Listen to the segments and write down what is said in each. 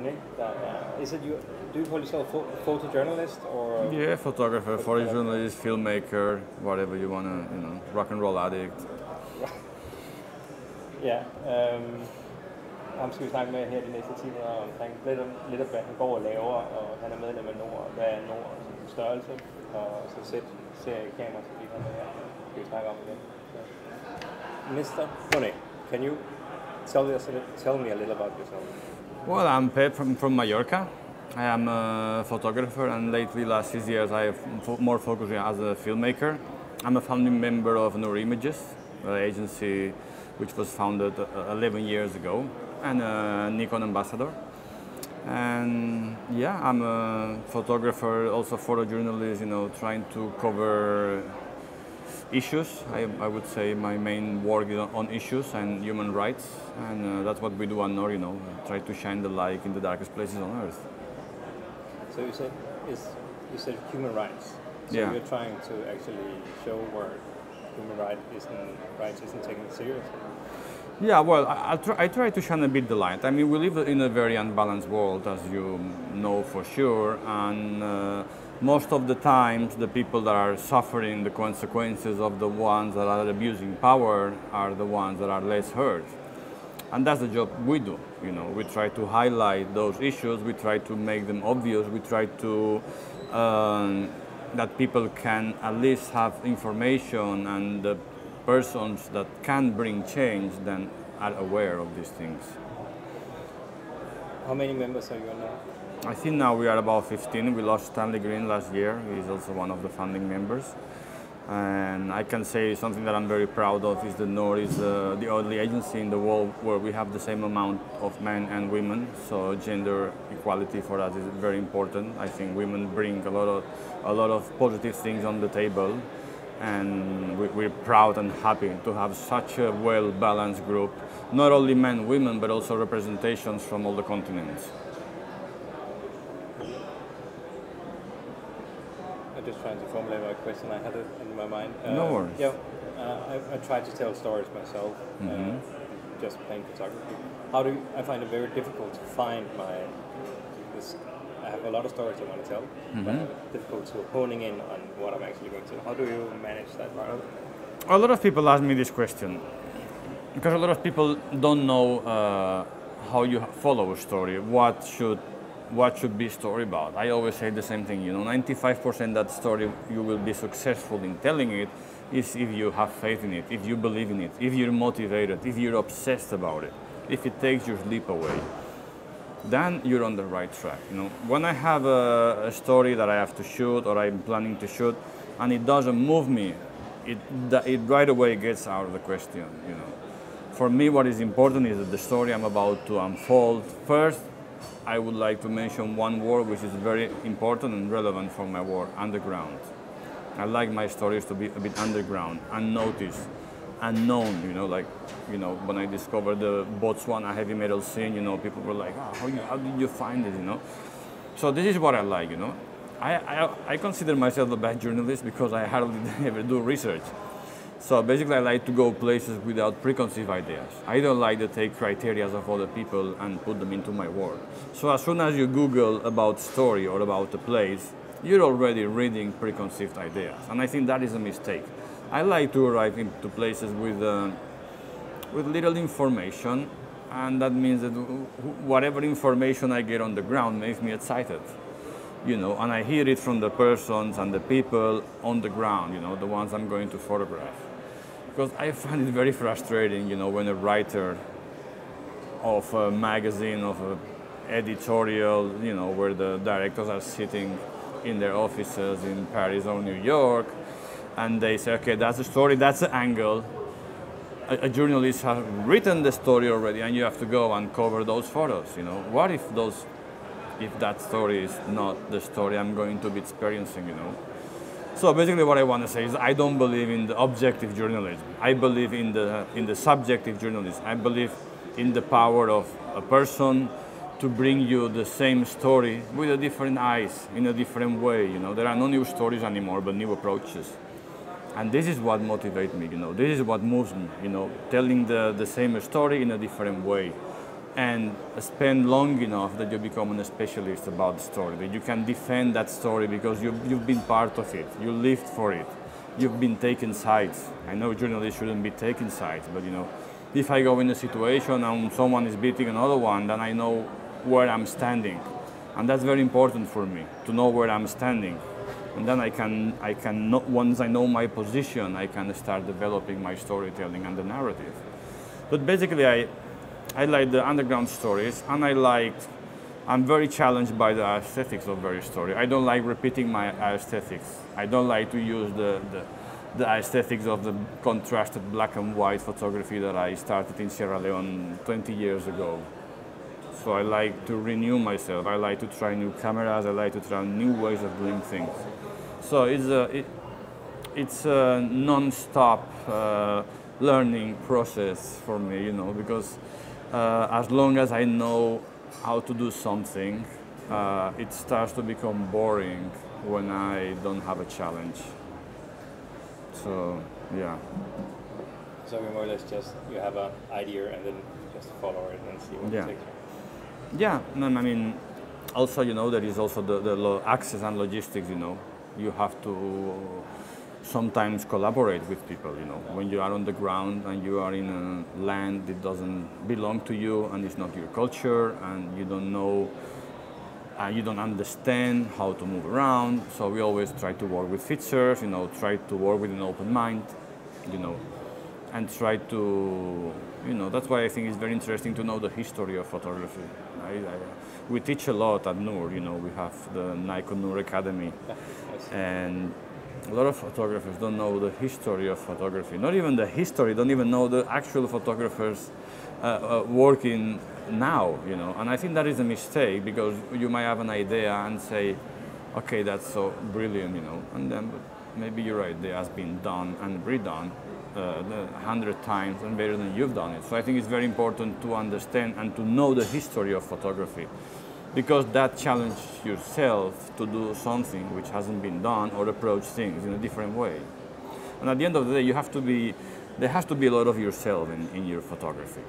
Bonet. Is it you? Do you call yourself photojournalist or? Yeah, photographer, photojournalist, filmmaker, whatever you wanna, rock and roll addict. Ja, ham skal vi snakke med her de næste timer omkring lidt af hvad han går og laver, og han er medlem af NOOR. Hvad er NOOR? Størrelse og så Z-serie kamera, så vi kan med her. Skal vi snakke om igen. Mr. Bonet, can you tell me a little about yourself? Well, I'm Pep from Mallorca. I am a photographer, and lately, last 6 years, I have more focused as a filmmaker. I'm a founding member of NOOR Images, an agency which was founded 11 years ago, and a Nikon ambassador. And yeah, I'm a photographer, also photojournalist, trying to cover issues. I would say my main work is on issues and human rights, and that's what we do on NOOR, try to shine the light in the darkest places on earth. So you said human rights. So yeah. You're trying to actually show where human rights isn't taken seriously. Yeah, well, I try to shine a bit the light. I mean, we live in a very unbalanced world, as you know for sure, and most of the times the people that are suffering the consequences of the ones that are abusing power are the ones that are less heard. And that's the job we do. We try to highlight those issues, we try to make them obvious, we try to that people can at least have information, and the persons that can bring change then are aware of these things. How many members are you now? I think now we are about 15. We lost Stanley Green last year. He's also one of the founding members. And I can say something that I'm very proud of is that NOOR is the only agency in the world where we have the same amount of men and women. So gender equality for us is very important. I think women bring a lot of positive things on the table. And we're proud and happy to have such a well-balanced group, not only men, women, but also representations from all the continents. I'm just trying to formulate my question. I had it in my mind. No worries. Yeah, I try to tell stories myself, just playing photography. I find it very difficult to find I have a lot of stories I want to tell, but it's difficult to honing in on what I'm actually going to. How do you manage that part of it? A lot of people ask me this question, because a lot of people don't know how you follow a story, what should be a story about. I always say the same thing, 95% that story you will be successful in telling it is if you have faith in it, if you believe in it, if you're motivated, if you're obsessed about it, if it takes your sleep away. Then you're on the right track. When I have a story that I have to shoot or I'm planning to shoot and it doesn't move me, it right away gets out of the question. For me, what is important is that the story I'm about to unfold. First, I would like to mention one word which is very important and relevant for my work: underground. I like my stories to be a bit underground, unnoticed, unknown, when I discovered the Botswana heavy metal scene, people were like, how did you find it, So this is what I like, I consider myself a bad journalist because I hardly ever do research. So basically I like to go places without preconceived ideas. I don't like to take criteria of other people and put them into my work. So as soon as you Google about story or about a place, you're already reading preconceived ideas. And I think that is a mistake. I like to arrive into places with little information, and that means that whatever information I get on the ground makes me excited, and I hear it from the persons and the people on the ground, the ones I'm going to photograph. Because I find it very frustrating, when a writer of a magazine, of an editorial, where the directors are sitting in their offices in Paris or New York, and they say, okay, that's the story, that's the angle. A journalist has written the story already, and you have to go and cover those photos. What if that story is not the story I'm going to be experiencing? So basically, what I want to say is, I don't believe in the objective journalism. I believe in the subjective journalism. I believe in the power of a person to bring you the same story with a different eyes, in a different way. There are no new stories anymore, but new approaches. And this is what motivates me, this is what moves me, telling the same story in a different way. and spend long enough that you become a specialist about the story, that you can defend that story because you've been part of it, you lived for it, you've been taking sides. I know journalists shouldn't be taking sides, but you know, if I go in a situation and someone is beating another one, then I know where I'm standing. And that's very important for me, to know where I'm standing. And then once I know my position, I can start developing my storytelling and the narrative. But basically, I like the underground stories, and I'm very challenged by the aesthetics of every story. I don't like repeating my aesthetics. I don't like to use the aesthetics of the contrasted black and white photography that I started in Sierra Leone 20 years ago. So I like to renew myself. I like to try new cameras. I like to try new ways of doing things. So it's a non-stop learning process for me, you know, because as long as I know how to do something, it starts to become boring when I don't have a challenge. So, yeah. So more or less just you have an idea and then just follow it and see what it takes. Yeah, no, I mean, also, you know, there is also the access and logistics, you know. You have to sometimes collaborate with people, you know. When you are on the ground and you are in a land that doesn't belong to you and it's not your culture and you don't know, you don't understand how to move around. So we always try to work with fixers, you know, try to work with an open mind, you know, and try to, you know, that's why I think it's very interesting to know the history of photography. We teach a lot at NOOR, you know, we have the Nikon NOOR Academy, and a lot of photographers don't know the history of photography. Not even the history, don't even know the actual photographers working now, you know. And I think that is a mistake, because you might have an idea and say, okay, that's so brilliant, you know, and then maybe your idea has been done and redone 100 times and better than you've done it. So I think it's very important to understand and to know the history of photography, because that challenges yourself to do something which hasn't been done or approach things in a different way. And at the end of the day, there has to be a lot of yourself in your photography.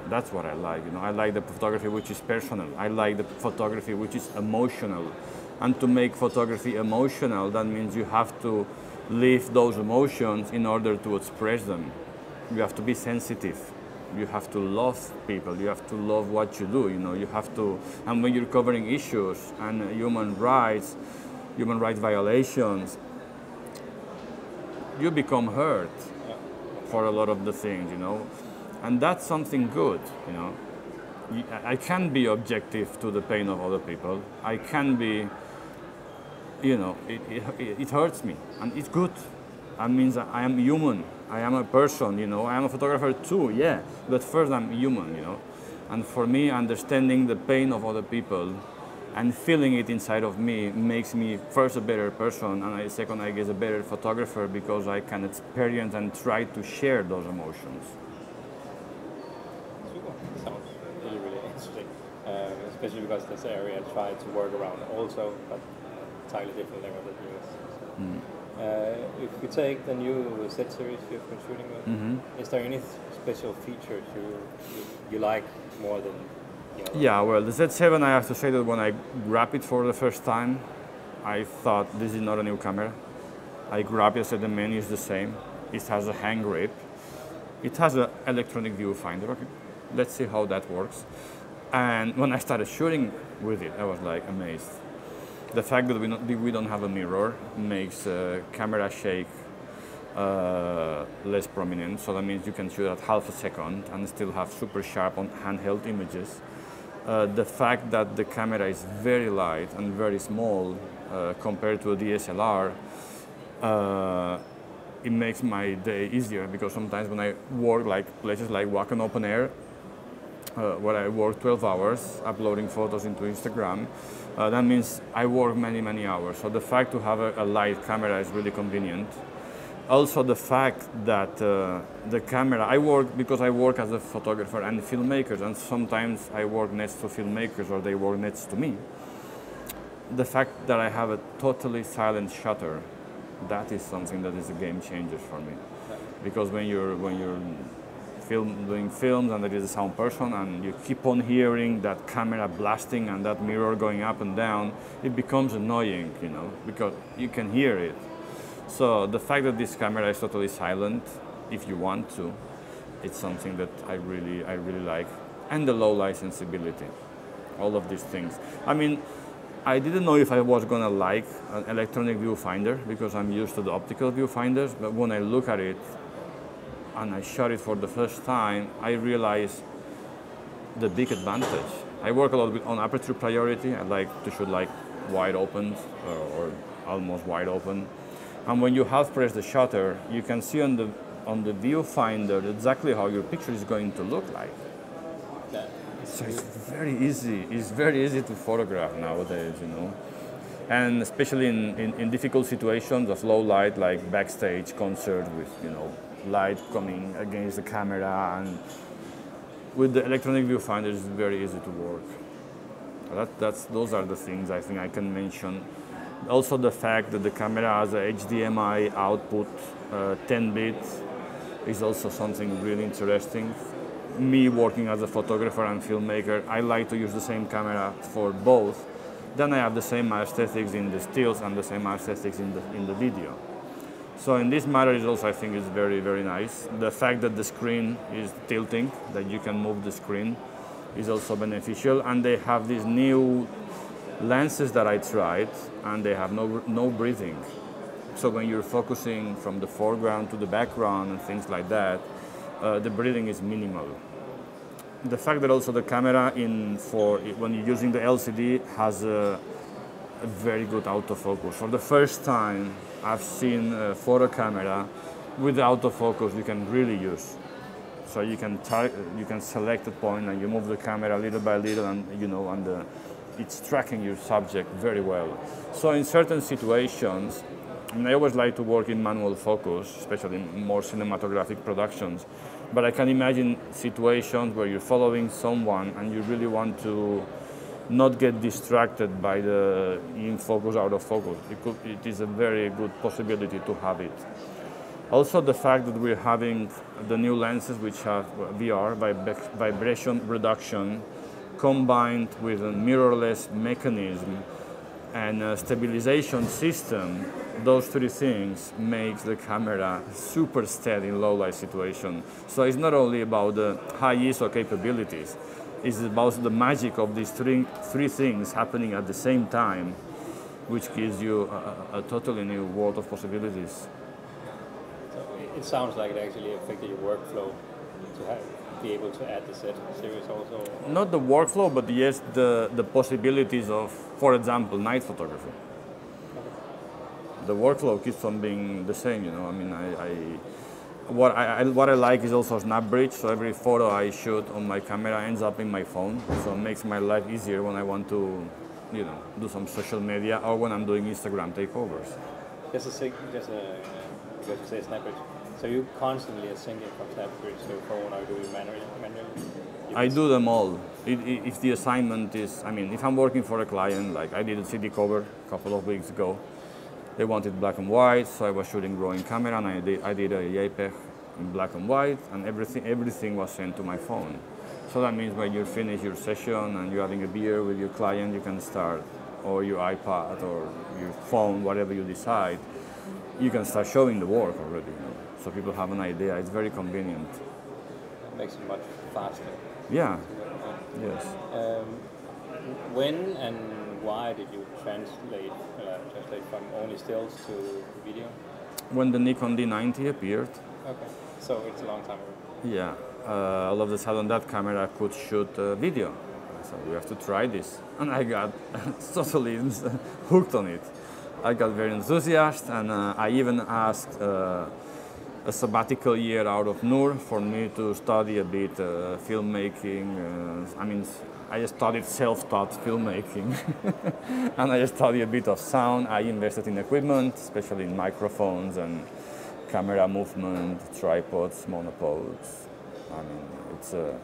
That's what I like, you know. I like the photography which is personal. I like the photography which is emotional. And to make photography emotional, that means you have to live those emotions in order to express them. You have to be sensitive. You have to love people. You have to love what you do. You know, you have to. And when you're covering issues and human rights violations, you become hurt for a lot of the things. You know, and that's something good. You know, I can be objective to the pain of other people. I can be. You know, it hurts me, and it's good. That means I am human. I am a person, you know. I am a photographer too, yeah. But first, I'm human, you know. And for me, understanding the pain of other people and feeling it inside of me makes me first a better person, and second, I guess, a better photographer, because I can experience and try to share those emotions. Super. Sounds really, really interesting. Especially because this area I try to work around also, but entirely different than what it is. If we take the new Z-series you've been shooting with, is there any special features you like more than the other? Yeah, well, the Z7, I have to say that when I grabbed it for the first time, I thought this is not a new camera. I grabbed it, said the menu is the same. It has a hand grip. It has an electronic viewfinder. Okay, let's see how that works. And when I started shooting with it, I was like amazed. The fact that we don't have a mirror makes camera shake less prominent, so that means you can shoot at half a second and still have super sharp on handheld images. The fact that the camera is very light and very small compared to a DSLR, it makes my day easier, because sometimes when I work like places like Wacken Open Air, where I work 12 hours uploading photos into Instagram, that means I work many, many hours. So the fact to have a light camera is really convenient. Also the fact that the camera, I work as a photographer and filmmaker, and sometimes I work next to filmmakers or they work next to me. The fact that I have a totally silent shutter, that is something that is a game changer for me. Because when you're doing films and there is a sound person and you keep on hearing that camera blasting and that mirror going up and down, it becomes annoying, you know, because you can hear it. So the fact that this camera is totally silent, if you want to, it's something that I really like. And the low light sensibility, all of these things. I mean, I didn't know if I was gonna like an electronic viewfinder because I'm used to the optical viewfinders, but when I look at it and I shot it for the first time, I realized the big advantage. I work a lot on aperture priority. I like to shoot like wide open or almost wide open. And when you half press the shutter, you can see on the viewfinder exactly how your picture is going to look like. So it's very easy. It's very easy to photograph nowadays, you know. And especially in difficult situations of low light, like backstage concert with, you know, light coming against the camera, and with the electronic viewfinder, it's very easy to work. Those are the things I think I can mention. Also the fact that the camera has a HDMI output, 10 bits, is also something really interesting. Me working as a photographer and filmmaker, I like to use the same camera for both. Then I have the same aesthetics in the stills and the same aesthetics in the video. So in this matter is also, I think, is very, very nice. The fact that the screen is tilting, that you can move the screen, is also beneficial. And they have these new lenses that I tried, and they have no breathing. So when you're focusing from the foreground to the background and things like that, the breathing is minimal. The fact that also the camera when you're using the LCD has a very good autofocus. For the first time, I've seen a photo camera with the autofocus you can really use. So you can select a point and you move the camera little by little, and you know, it's tracking your subject very well. So in certain situations, I always like to work in manual focus, especially in more cinematographic productions. But I can imagine situations where you're following someone and you really want to not get distracted by the in focus, out of focus. It is a very good possibility to have it. Also the fact that we're having the new lenses which have VR, vibration reduction, combined with a mirrorless mechanism and a stabilization system, those three things makes the camera super steady in low light situation. So it's not only about the high ISO capabilities, it's about the magic of these three things happening at the same time, which gives you a totally new world of possibilities. So it sounds like it actually affected your workflow to be able to add the Z-series also? Not the workflow, but yes, the possibilities of, for example, night photography. The workflow keeps on being the same, you know. I mean, what I like is also snap bridge. So every photo I shoot on my camera ends up in my phone. So it makes my life easier when I want to, you know, do some social media or when I'm doing Instagram takeovers. Because you say snap bridge. So you constantly are syncing from snap bridge to your phone, or do you manually? I do them all. If the assignment is, I mean, if I'm working for a client, like I did a CD cover a couple of weeks ago. They wanted black and white, so I was shooting RAW in camera, and I did a JPEG in black and white, and everything was sent to my phone. So that means when you finish your session and you're having a beer with your client, you can start, or your iPad or your phone, whatever you decide, you can start showing the work already. You know? So people have an idea. It's very convenient. It makes it much faster. Yeah. Yes. When and why did you translate from only stills to video? When the Nikon D90 appeared. Okay, so it's a long time ago. Yeah, all of a sudden that camera could shoot video. So we have to try this. And I got totally hooked on it. I got very enthusiastic, and I even asked a sabbatical year out of NOOR for me to study a bit filmmaking. I studied self-taught filmmaking, and I studied a bit of sound. I invested in equipment, especially in microphones and camera movement, tripods, monopods. I mean,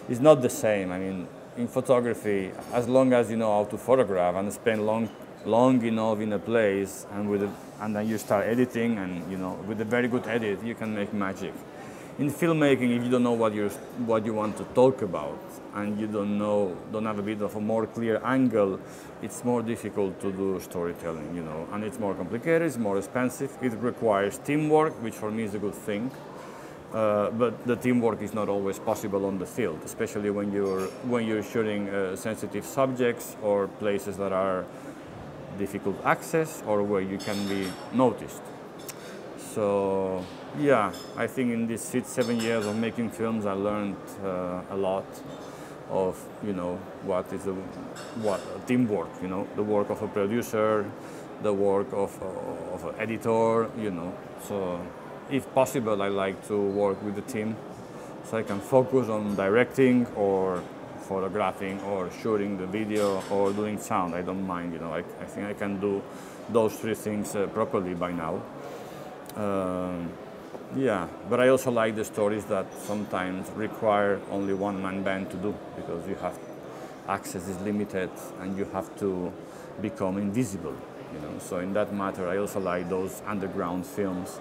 it's not the same. I mean, in photography, as long as you know how to photograph and spend long enough in a place, and then you start editing, and you know, with a very good edit, you can make magic. in filmmaking, if you don't know what you want to talk about, and you don't have a bit of a more clear angle, it's more difficult to do storytelling, you know, and it's more complicated, it's more expensive, it requires teamwork, which for me is a good thing. But the teamwork is not always possible on the field, especially when you're shooting sensitive subjects or places that are difficult access or where you can be noticed. So yeah, I think in these 6-7 years of making films, I learned a lot of, you know, what teamwork, you know, the work of a producer, the work of an editor, you know. So if possible, I like to work with the team so I can focus on directing or photographing or shooting the video or doing sound. I don't mind, you know, I think I can do those 3 things properly by now. Yeah, but I also like the stories that sometimes require only one-man band to do, because you have access is limited and you have to become invisible, you know. So in that matter, I also like those underground films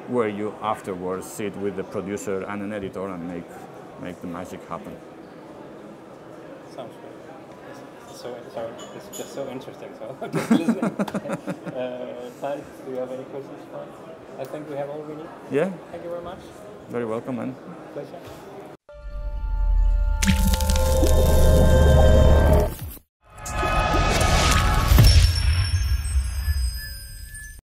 where you afterwards sit with the producer and an editor and make the magic happen. Sounds good. It's just so interesting. So I'm just listening. Thanks. Do you have any questions for us? I think we have all we need. Yeah. Thank you very much. Very welcome, man. Pleasure.